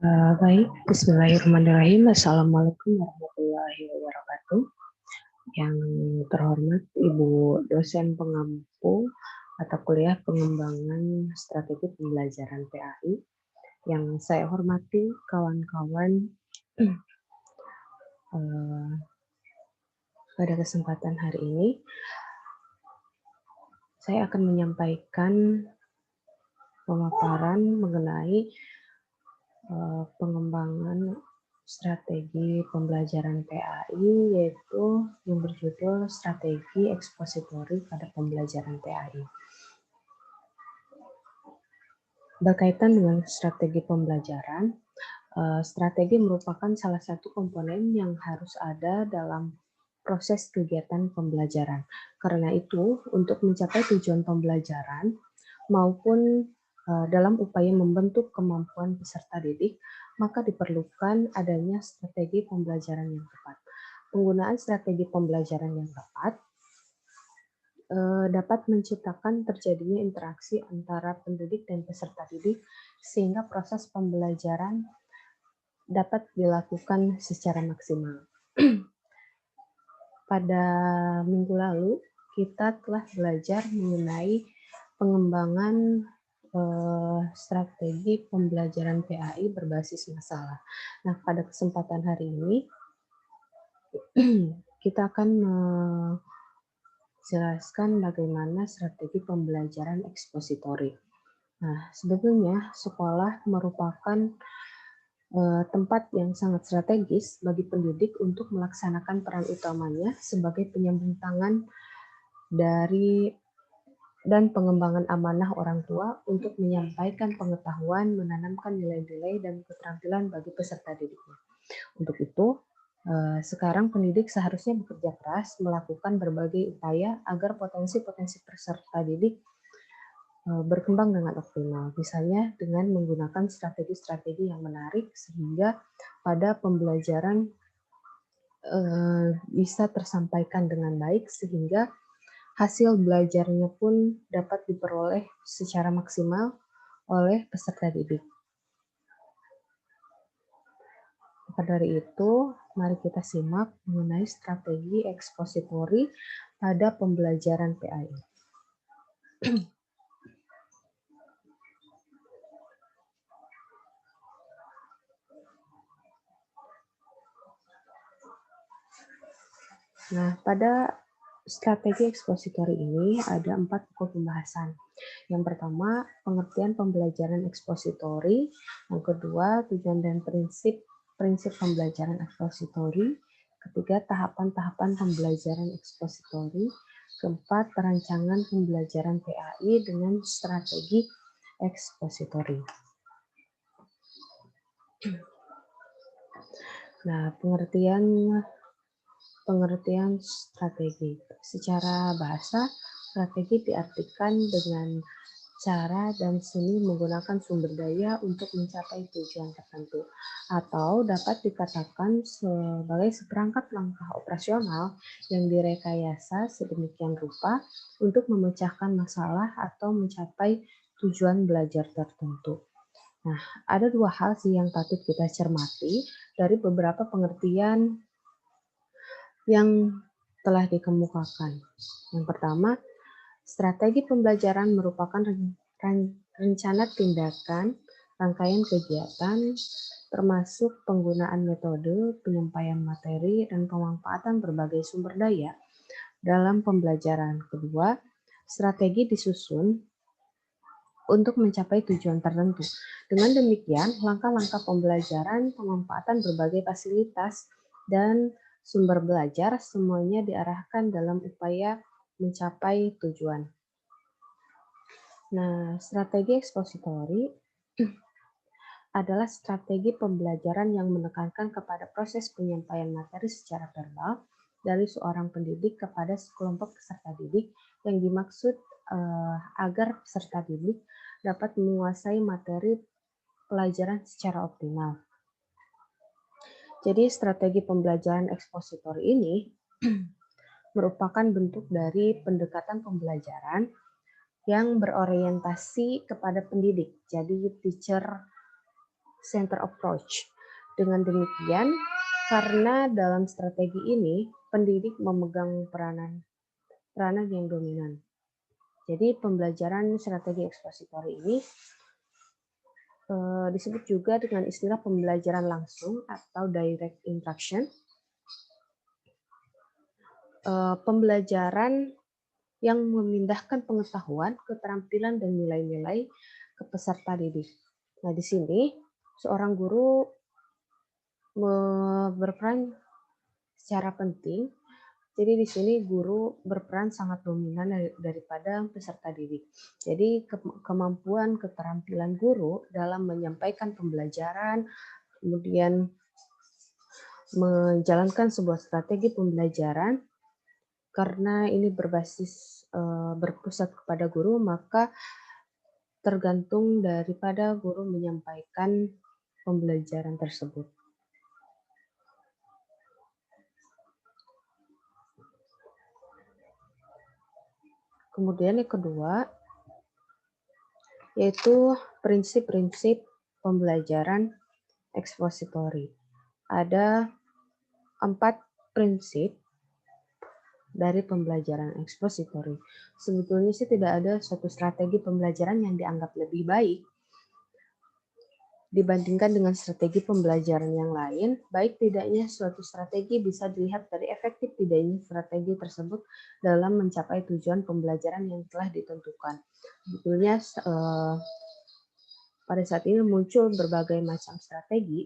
Baik, Bismillahirrahmanirrahim. Assalamualaikum warahmatullahi wabarakatuh. Yang terhormat Ibu dosen pengampu mata kuliah pengembangan strategi pembelajaran PAI. Yang saya hormati kawan-kawan, pada kesempatan hari ini saya akan menyampaikan pemaparan mengenai pengembangan strategi pembelajaran PAI, yaitu yang berjudul Strategi Ekspositori pada Pembelajaran PAI. Berkaitan dengan strategi pembelajaran, strategi merupakan salah satu komponen yang harus ada dalam proses kegiatan pembelajaran. Karena itu, untuk mencapai tujuan pembelajaran maupun dalam upaya membentuk kemampuan peserta didik, maka diperlukan adanya strategi pembelajaran yang tepat. Penggunaan strategi pembelajaran yang tepat dapat menciptakan terjadinya interaksi antara pendidik dan peserta didik, sehingga proses pembelajaran dapat dilakukan secara maksimal. Pada minggu lalu, kita telah belajar mengenai pengembangan strategi pembelajaran PAI berbasis masalah. Nah, pada kesempatan hari ini, kita akan menjelaskan bagaimana strategi pembelajaran ekspositori. Nah, sebetulnya sekolah merupakan tempat yang sangat strategis bagi pendidik untuk melaksanakan peran utamanya sebagai penyambung tangan dari dan pengembangan amanah orang tua untuk menyampaikan pengetahuan, menanamkan nilai-nilai dan keterampilan bagi peserta didiknya. Untuk itu, sekarang pendidik seharusnya bekerja keras melakukan berbagai upaya agar potensi-potensi peserta didik berkembang dengan optimal, misalnya dengan menggunakan strategi-strategi yang menarik sehingga pada pembelajaran bisa tersampaikan dengan baik sehingga hasil belajarnya pun dapat diperoleh secara maksimal oleh peserta didik. Maka dari itu, mari kita simak mengenai strategi ekspositori pada pembelajaran PAI. Nah, pada strategi ekspositori ini ada 4 pokok pembahasan. Yang pertama, pengertian pembelajaran ekspositori. Yang kedua, tujuan dan prinsip pembelajaran ekspositori. Ketiga, tahapan-tahapan pembelajaran ekspositori. Keempat, perancangan pembelajaran PAI dengan strategi ekspositori. Nah, pengertian strategi. Secara bahasa, strategi diartikan dengan cara dan seni menggunakan sumber daya untuk mencapai tujuan tertentu, atau dapat dikatakan sebagai seperangkat langkah operasional yang direkayasa sedemikian rupa untuk memecahkan masalah atau mencapai tujuan belajar tertentu. Nah, ada 2 hal sih yang patut kita cermati dari beberapa pengertian yang telah dikemukakan. Yang pertama, strategi pembelajaran merupakan rencana tindakan, rangkaian kegiatan, termasuk penggunaan metode, penyampaian materi, dan pemanfaatan berbagai sumber daya dalam pembelajaran. Kedua, strategi disusun untuk mencapai tujuan tertentu. Dengan demikian, langkah-langkah pembelajaran, pemanfaatan berbagai fasilitas, dan sumber belajar semuanya diarahkan dalam upaya mencapai tujuan. Nah, strategi ekspositori adalah strategi pembelajaran yang menekankan kepada proses penyampaian materi secara verbal dari seorang pendidik kepada sekelompok peserta didik yang dimaksud agar peserta didik dapat menguasai materi pelajaran secara optimal. Jadi strategi pembelajaran ekspositori ini merupakan bentuk dari pendekatan pembelajaran yang berorientasi kepada pendidik. Jadi teacher center approach. Dengan demikian, karena dalam strategi ini pendidik memegang peranan yang dominan. Jadi pembelajaran strategi ekspositori ini disebut juga dengan istilah pembelajaran langsung atau direct instruction. Pembelajaran yang memindahkan pengetahuan, keterampilan, dan nilai-nilai ke peserta didik. Nah, di sini seorang guru berperan secara penting. Jadi di sini guru berperan sangat dominan daripada peserta didik. Jadi kemampuan, keterampilan guru dalam menyampaikan pembelajaran, kemudian menjalankan sebuah strategi pembelajaran, karena ini berbasis berpusat kepada guru, maka tergantung daripada guru menyampaikan pembelajaran tersebut. Kemudian yang kedua, yaitu prinsip-prinsip pembelajaran ekspositori. Ada 4 prinsip dari pembelajaran ekspositori. Sebetulnya sih tidak ada suatu strategi pembelajaran yang dianggap lebih baik dibandingkan dengan strategi pembelajaran yang lain. Baik tidaknya suatu strategi bisa dilihat dari efektif tidaknya strategi tersebut dalam mencapai tujuan pembelajaran yang telah ditentukan. Sebetulnya pada saat ini muncul berbagai macam strategi,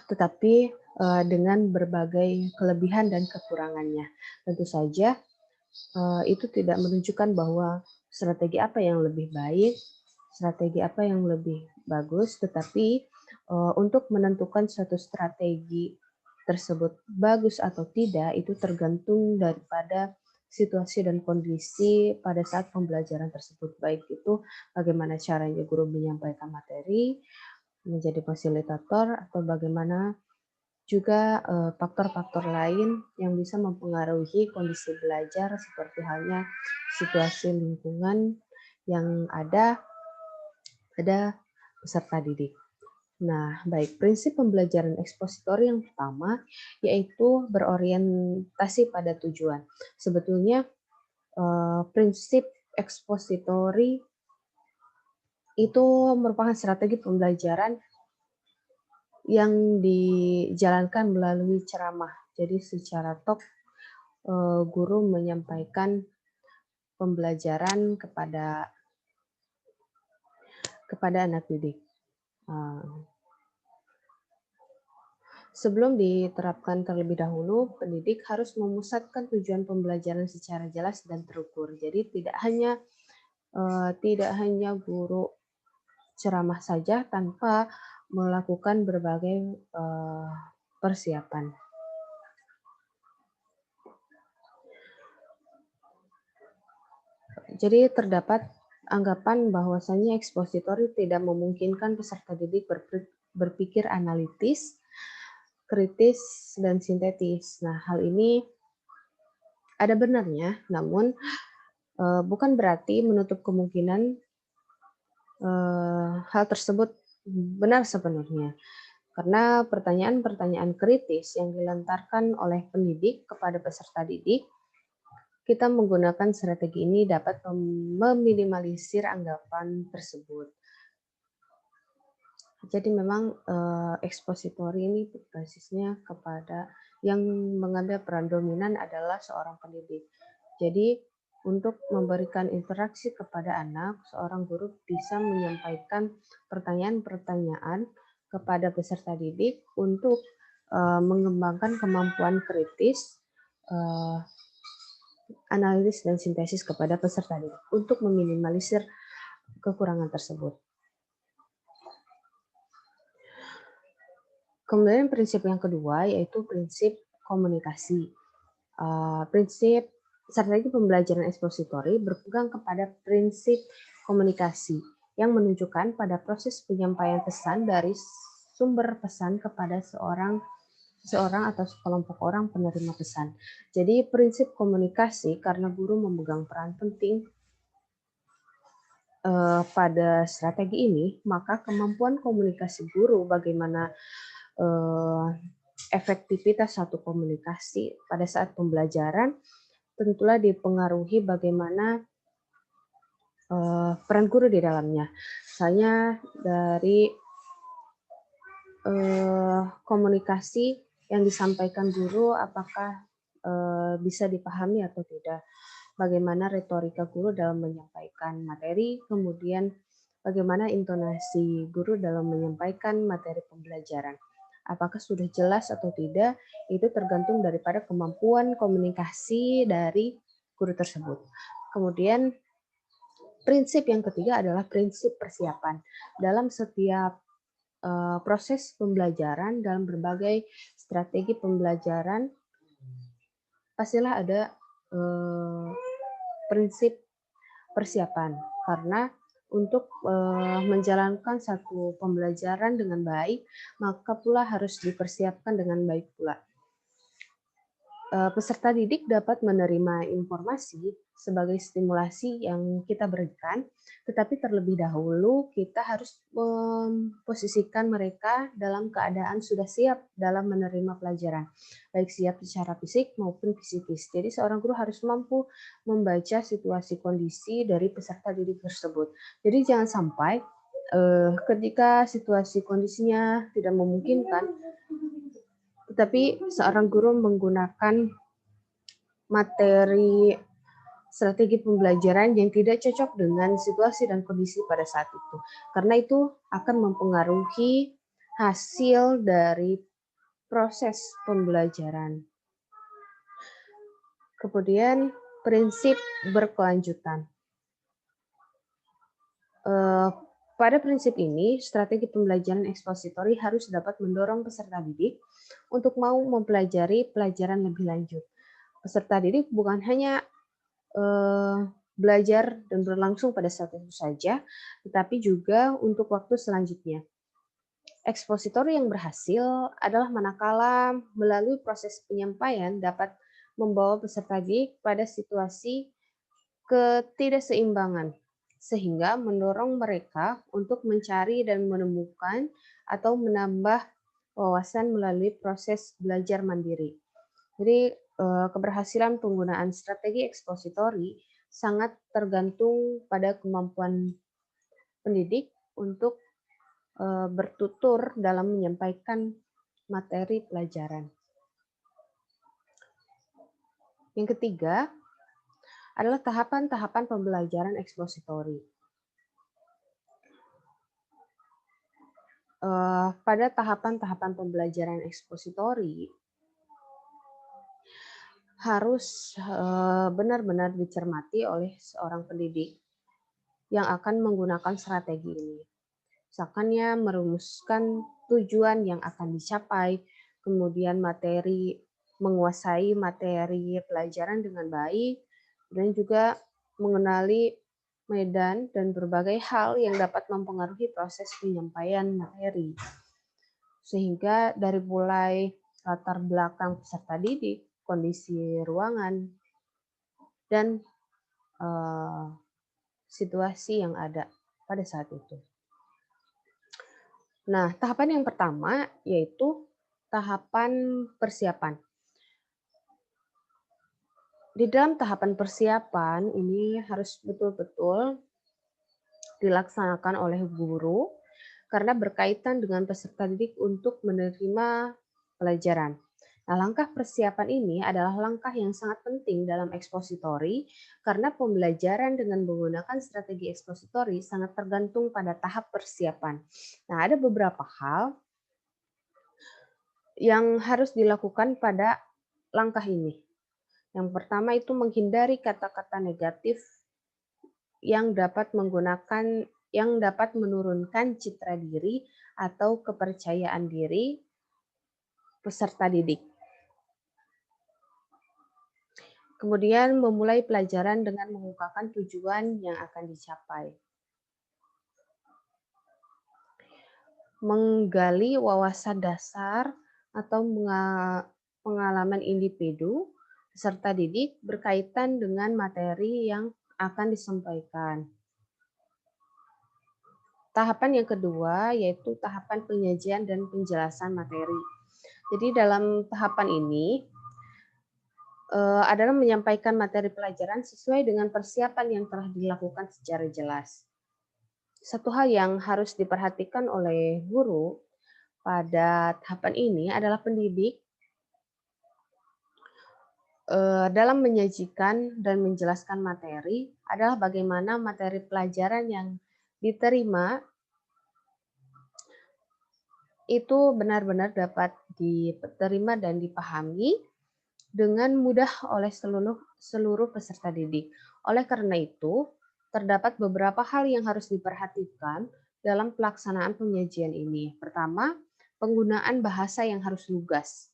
tetapi dengan berbagai kelebihan dan kekurangannya. Tentu saja itu tidak menunjukkan bahwa strategi apa yang lebih baik, strategi apa yang lebih bagus, tetapi untuk menentukan suatu strategi tersebut bagus atau tidak itu tergantung daripada situasi dan kondisi pada saat pembelajaran tersebut, baik itu bagaimana caranya guru menyampaikan materi, menjadi fasilitator, atau bagaimana juga faktor-faktor lain yang bisa mempengaruhi kondisi belajar seperti halnya situasi lingkungan yang ada pada peserta didik. Nah, baik, prinsip pembelajaran ekspositori yang pertama yaitu berorientasi pada tujuan. Sebetulnya prinsip ekspositori itu merupakan strategi pembelajaran yang dijalankan melalui ceramah. Jadi secara guru menyampaikan pembelajaran kepada anak didik. Sebelum diterapkan terlebih dahulu, pendidik harus memusatkan tujuan pembelajaran secara jelas dan terukur. Jadi tidak hanya guru ceramah saja tanpa melakukan berbagai persiapan. Jadi terdapat anggapan bahwasannya ekspositori tidak memungkinkan peserta didik berpikir analitis, kritis, dan sintetis. Nah, hal ini ada benarnya, namun bukan berarti menutup kemungkinan hal tersebut benar sepenuhnya. Karena pertanyaan-pertanyaan kritis yang dilontarkan oleh pendidik kepada peserta didik, kita menggunakan strategi ini dapat meminimalisir anggapan tersebut. Jadi memang ekspositori ini basisnya kepada yang mengambil peran dominan adalah seorang pendidik. Jadi untuk memberikan interaksi kepada anak, seorang guru bisa menyampaikan pertanyaan-pertanyaan kepada peserta didik untuk mengembangkan kemampuan kritis, analisis, dan sintesis kepada peserta didik untuk meminimalisir kekurangan tersebut. Kemudian prinsip yang kedua yaitu prinsip komunikasi. Prinsip strategi pembelajaran ekspositori berpegang kepada prinsip komunikasi yang menunjukkan pada proses penyampaian pesan dari sumber pesan kepada seorang atau sekelompok orang penerima pesan. Jadi prinsip komunikasi karena guru memegang peran penting pada strategi ini, maka kemampuan komunikasi guru, bagaimana efektivitas satu komunikasi pada saat pembelajaran, tentulah dipengaruhi bagaimana peran guru di dalamnya. Misalnya dari komunikasi yang disampaikan guru, apakah bisa dipahami atau tidak. Bagaimana retorika guru dalam menyampaikan materi, kemudian bagaimana intonasi guru dalam menyampaikan materi pembelajaran. Apakah sudah jelas atau tidak, itu tergantung daripada kemampuan komunikasi dari guru tersebut. Kemudian prinsip yang ketiga adalah prinsip persiapan. Dalam setiap proses pembelajaran, dalam berbagai strategi pembelajaran, pastilah ada prinsip persiapan. Karena untuk menjalankan satu pembelajaran dengan baik, maka pula harus dipersiapkan dengan baik pula. Peserta didik dapat menerima informasi sebagai stimulasi yang kita berikan, tetapi terlebih dahulu kita harus memposisikan mereka dalam keadaan sudah siap dalam menerima pelajaran, baik siap secara fisik maupun psikis. Jadi seorang guru harus mampu membaca situasi kondisi dari peserta didik tersebut. Jadi jangan sampai ketika situasi kondisinya tidak memungkinkan, tetapi seorang guru menggunakan materi strategi pembelajaran yang tidak cocok dengan situasi dan kondisi pada saat itu. Karena itu akan mempengaruhi hasil dari proses pembelajaran. Kemudian prinsip berkelanjutan. Pada prinsip ini, strategi pembelajaran ekspositori harus dapat mendorong peserta didik untuk mau mempelajari pelajaran lebih lanjut. Peserta didik bukan hanya belajar dan berlangsung pada saat itu saja, tetapi juga untuk waktu selanjutnya. Ekspositori yang berhasil adalah manakala melalui proses penyampaian dapat membawa peserta didik pada situasi ketidakseimbangan, sehingga mendorong mereka untuk mencari dan menemukan atau menambah wawasan melalui proses belajar mandiri. Jadi keberhasilan penggunaan strategi ekspositori sangat tergantung pada kemampuan pendidik untuk bertutur dalam menyampaikan materi pelajaran. Yang ketiga adalah tahapan-tahapan pembelajaran ekspositori. Pada tahapan-tahapan pembelajaran ekspositori harus benar-benar dicermati oleh seorang pendidik yang akan menggunakan strategi ini. Misalkannya merumuskan tujuan yang akan dicapai, kemudian menguasai materi pelajaran dengan baik, dan juga mengenali medan dan berbagai hal yang dapat mempengaruhi proses penyampaian materi. Sehingga dari mulai latar belakang peserta didik, kondisi ruangan, dan situasi yang ada pada saat itu. Nah, tahapan yang pertama yaitu tahapan persiapan. Di dalam tahapan persiapan ini harus betul-betul dilaksanakan oleh guru karena berkaitan dengan peserta didik untuk menerima pelajaran. Nah, langkah persiapan ini adalah langkah yang sangat penting dalam ekspositori karena pembelajaran dengan menggunakan strategi ekspositori sangat tergantung pada tahap persiapan. Nah, ada beberapa hal yang harus dilakukan pada langkah ini. Yang pertama itu menghindari kata-kata negatif yang dapat menurunkan citra diri atau kepercayaan diri peserta didik. Kemudian memulai pelajaran dengan mengungkapkan tujuan yang akan dicapai. Menggali wawasan dasar atau pengalaman individu peserta didik berkaitan dengan materi yang akan disampaikan. tahapan yang kedua yaitu tahapan penyajian dan penjelasan materi. Jadi dalam tahapan ini adalah menyampaikan materi pelajaran sesuai dengan persiapan yang telah dilakukan secara jelas. Satu hal yang harus diperhatikan oleh guru pada tahapan ini adalah pendidik dalam menyajikan dan menjelaskan materi adalah bagaimana materi pelajaran yang diterima itu benar-benar dapat diterima dan dipahami dengan mudah oleh seluruh peserta didik. Oleh karena itu, terdapat beberapa hal yang harus diperhatikan dalam pelaksanaan penyajian ini. Pertama, penggunaan bahasa yang harus lugas,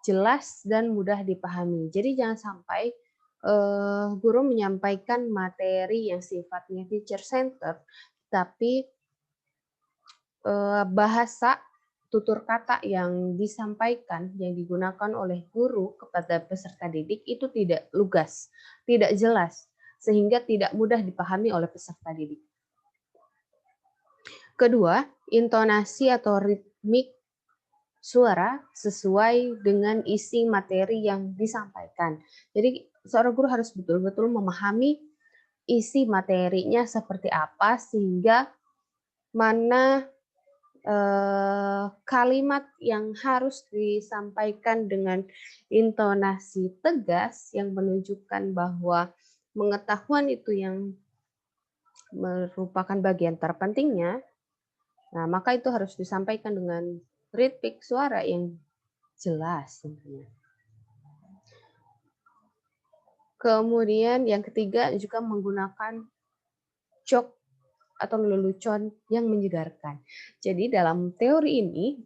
jelas dan mudah dipahami. Jadi jangan sampai guru menyampaikan materi yang sifatnya teacher center, tapi bahasa tutur kata yang disampaikan, yang digunakan oleh guru kepada peserta didik itu tidak lugas, tidak jelas, sehingga tidak mudah dipahami oleh peserta didik. Kedua, intonasi atau ritmik suara sesuai dengan isi materi yang disampaikan. Jadi seorang guru harus betul-betul memahami isi materinya seperti apa, sehingga mana kalimat yang harus disampaikan dengan intonasi tegas yang menunjukkan bahwa pengetahuan itu yang merupakan bagian terpentingnya. Nah, maka itu harus disampaikan dengan ritmik suara yang jelas tentunya. Kemudian yang ketiga juga menggunakan jok atau lelucon yang menyegarkan. Jadi dalam teori ini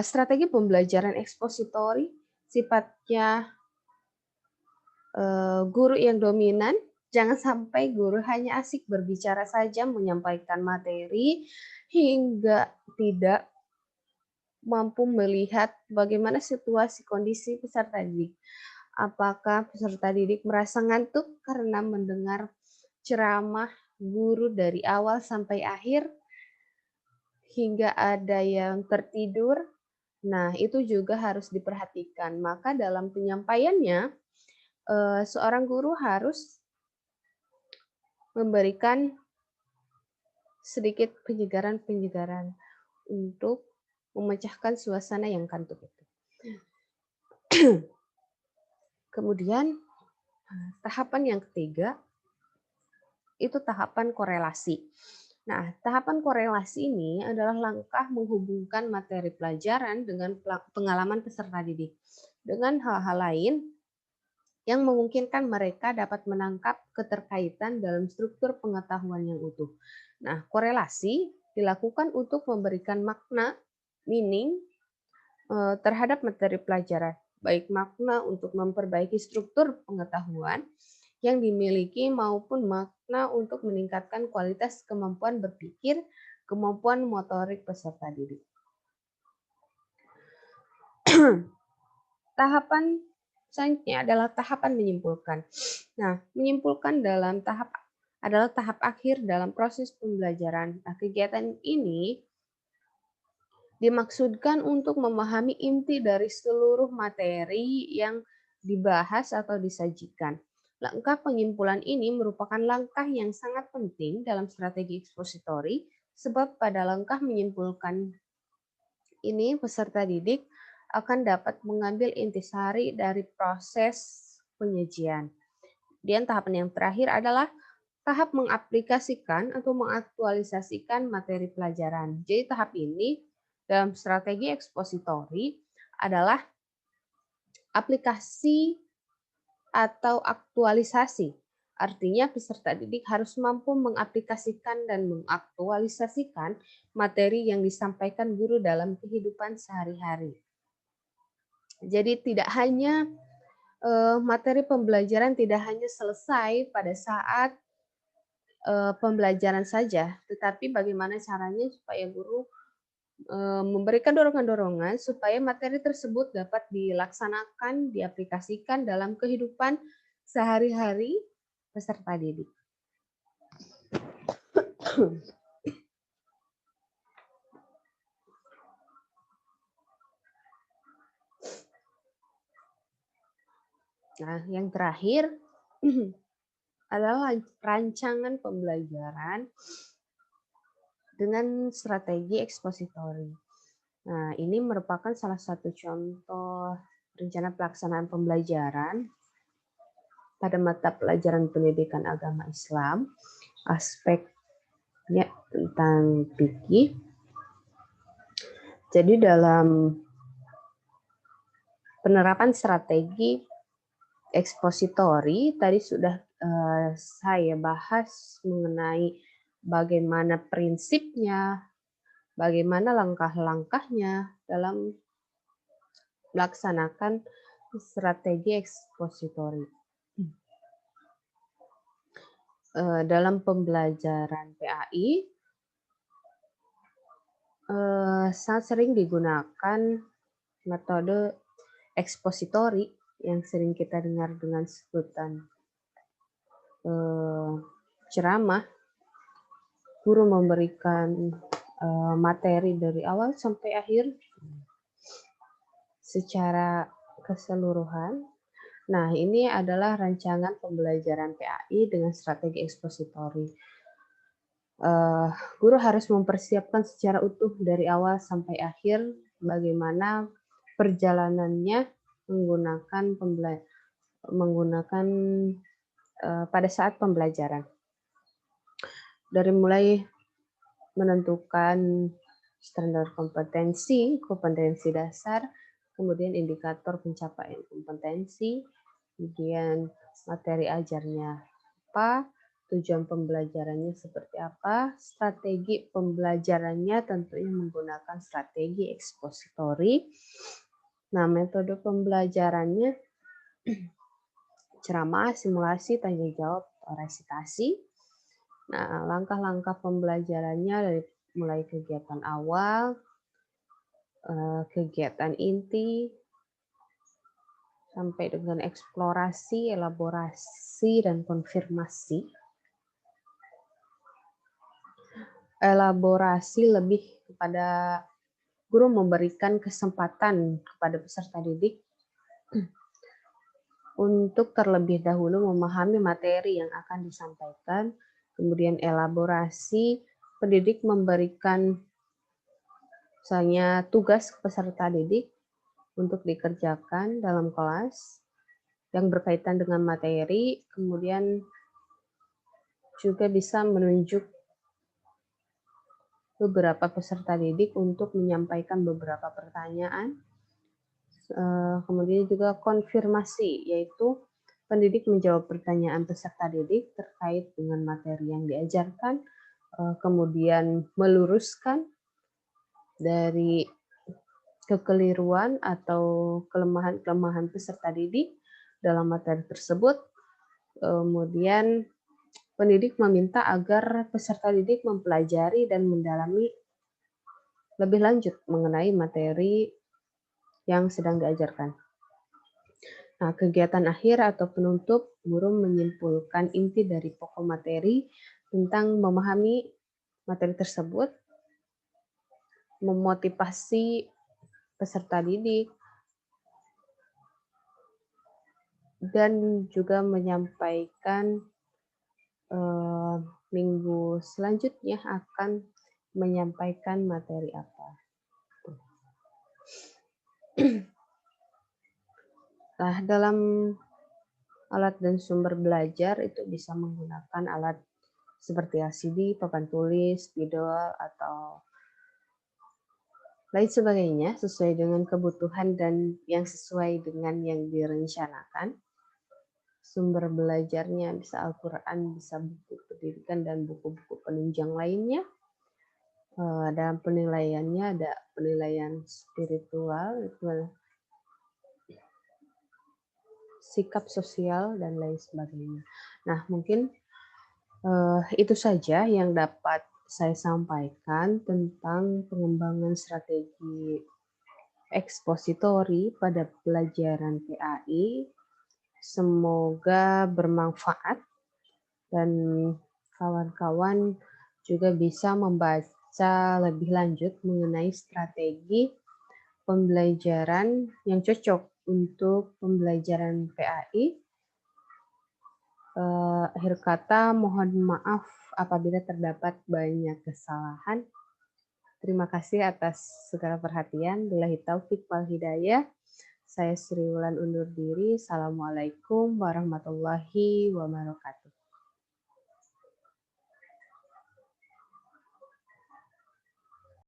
strategi pembelajaran ekspositori sifatnya guru yang dominan. Jangan sampai guru hanya asik berbicara saja, menyampaikan materi hingga tidak mampu melihat bagaimana situasi kondisi peserta didik. Apakah peserta didik merasa ngantuk karena mendengar ceramah guru dari awal sampai akhir, hingga ada yang tertidur? Nah, itu juga harus diperhatikan. Maka dalam penyampaiannya, seorang guru harus memberikan sedikit penyegaran-penyegaran untuk memecahkan suasana yang kantuk itu. Kemudian tahapan yang ketiga itu tahapan korelasi. Nah, tahapan korelasi ini adalah langkah menghubungkan materi pelajaran dengan pengalaman peserta didik dengan hal-hal lain yang memungkinkan mereka dapat menangkap keterkaitan dalam struktur pengetahuan yang utuh. Nah, korelasi dilakukan untuk memberikan makna, meaning terhadap materi pelajaran, baik makna untuk memperbaiki struktur pengetahuan yang dimiliki maupun makna untuk meningkatkan kualitas kemampuan berpikir, kemampuan motorik peserta didik. Tahapan selanjutnya adalah tahapan menyimpulkan. Nah, menyimpulkan dalam adalah tahap akhir dalam proses pembelajaran. Nah, kegiatan ini dimaksudkan untuk memahami inti dari seluruh materi yang dibahas atau disajikan. Langkah penyimpulan ini merupakan langkah yang sangat penting dalam strategi ekspositori, sebab pada langkah menyimpulkan ini peserta didik akan dapat mengambil intisari dari proses penyajian. Dan tahapan yang terakhir adalah tahap mengaplikasikan atau mengaktualisasikan materi pelajaran. Jadi tahap ini dalam strategi ekspositori adalah aplikasi atau aktualisasi. Artinya peserta didik harus mampu mengaplikasikan dan mengaktualisasikan materi yang disampaikan guru dalam kehidupan sehari-hari. Jadi tidak hanya materi pembelajaran tidak hanya selesai pada saat pembelajaran saja, tetapi bagaimana caranya supaya guru memberikan dorongan-dorongan supaya materi tersebut dapat dilaksanakan, diaplikasikan dalam kehidupan sehari-hari peserta didik. Nah, yang terakhir adalah rancangan pembelajaran dengan strategi ekspositori. Nah, ini merupakan salah satu contoh rencana pelaksanaan pembelajaran pada mata pelajaran pendidikan agama Islam, aspeknya tentang fikih. Jadi dalam penerapan strategi ekspositori tadi sudah saya bahas mengenai bagaimana prinsipnya, bagaimana langkah-langkahnya dalam melaksanakan strategi ekspositori. Dalam pembelajaran PAI sangat sering digunakan metode ekspositori yang sering kita dengar dengan sebutan ceramah. Guru memberikan materi dari awal sampai akhir secara keseluruhan. Nah, ini adalah rancangan pembelajaran PAI dengan strategi ekspositori. Guru harus mempersiapkan secara utuh dari awal sampai akhir bagaimana perjalanannya menggunakan pada saat pembelajaran. Dari mulai menentukan standar kompetensi dasar, kemudian indikator pencapaian kompetensi, kemudian materi ajarnya apa, tujuan pembelajarannya seperti apa, strategi pembelajarannya tentunya menggunakan strategi ekspositori. Nah, metode pembelajarannya ceramah, simulasi, tanya jawab, resitasi. Nah, langkah-langkah pembelajarannya dari mulai kegiatan awal, kegiatan inti, sampai dengan eksplorasi, elaborasi, dan konfirmasi. Elaborasi lebih kepada guru memberikan kesempatan kepada peserta didik untuk terlebih dahulu memahami materi yang akan disampaikan. Kemudian elaborasi, pendidik memberikan misalnya tugas ke peserta didik untuk dikerjakan dalam kelas yang berkaitan dengan materi, kemudian juga bisa menunjuk beberapa peserta didik untuk menyampaikan beberapa pertanyaan. Kemudian juga konfirmasi, yaitu pendidik menjawab pertanyaan peserta didik terkait dengan materi yang diajarkan, kemudian meluruskan dari kekeliruan atau kelemahan-kelemahan peserta didik dalam materi tersebut. Kemudian pendidik meminta agar peserta didik mempelajari dan mendalami lebih lanjut mengenai materi yang sedang diajarkan. Nah, kegiatan akhir atau penutup, guru menyimpulkan inti dari pokok materi tentang memahami materi tersebut, memotivasi peserta didik, dan juga menyampaikan minggu selanjutnya akan menyampaikan materi apa. Nah, dalam alat dan sumber belajar itu bisa menggunakan alat seperti LCD, papan tulis, spidol, atau lain sebagainya sesuai dengan kebutuhan dan yang sesuai dengan yang direncanakan. Sumber belajarnya bisa Al-Quran, bisa buku pendidikan, dan buku-buku penunjang lainnya. Dalam penilaiannya ada penilaian spiritual, sikap sosial, dan lain sebagainya. Nah, mungkin itu saja yang dapat saya sampaikan tentang pengembangan strategi ekspositori pada pelajaran PAI. Semoga bermanfaat dan kawan-kawan juga bisa membaca lebih lanjut mengenai strategi pembelajaran yang cocok untuk pembelajaran PAI. Akhir kata, mohon maaf apabila terdapat banyak kesalahan. Terima kasih atas segala perhatian. Billahi taufik wal hidayah. Saya Sri Wulan undur diri. Assalamualaikum warahmatullahi wabarakatuh.